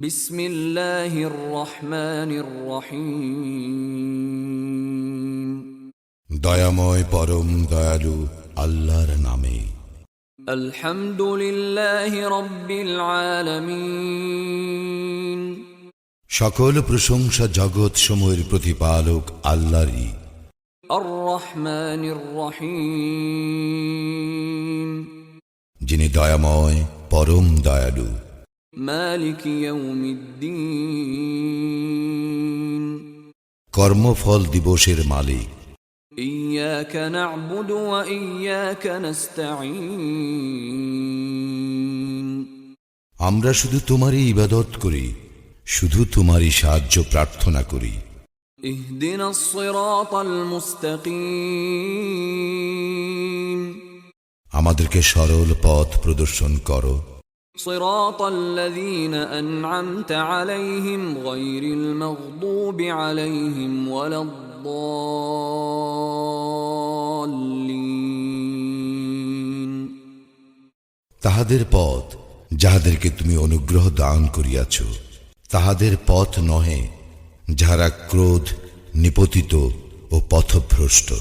বিসমিল্লাহির রহমানির রহিম। দয়াময় পরম দয়ালু আল্লাহর নামে। আলহামদুলিল্লাহি রাব্বিল আলামিন। সকল প্রশংসা জগৎ সমূহের প্রতিপালক আল্লাহরই। আর রহমানির রহিম। যিনি দয়াময় পরম দয়ালু। মালিক ইয়াউমিদ্দিন। কর্মফল দিবসের মালিক। ইয়াকা না'বুদু ওয়া ইয়াকা নাস্তাঈন। আমরা শুধু তোমারই ইবাদত করি, শুধু তোমারই সাহায্য প্রার্থনা করি। ইহদিনাস সিরাতাল মুস্তাকিম। আমাদেরকে সরল পথ প্রদর্শন করো। সিরাতাল্লাযীনা আন'আমতা আলাইহিম গায়রিল মাগদুবি আলাইহিম ওয়ালাদ-দাল্লিন। তাহাদের পথ যাহাদেরকে তুমি অনুগ্রহ দান করিয়াছ, তাহাদের পথ নহে যাহারা ক্রোধ নিপতিত ও পথভ্রষ্ট।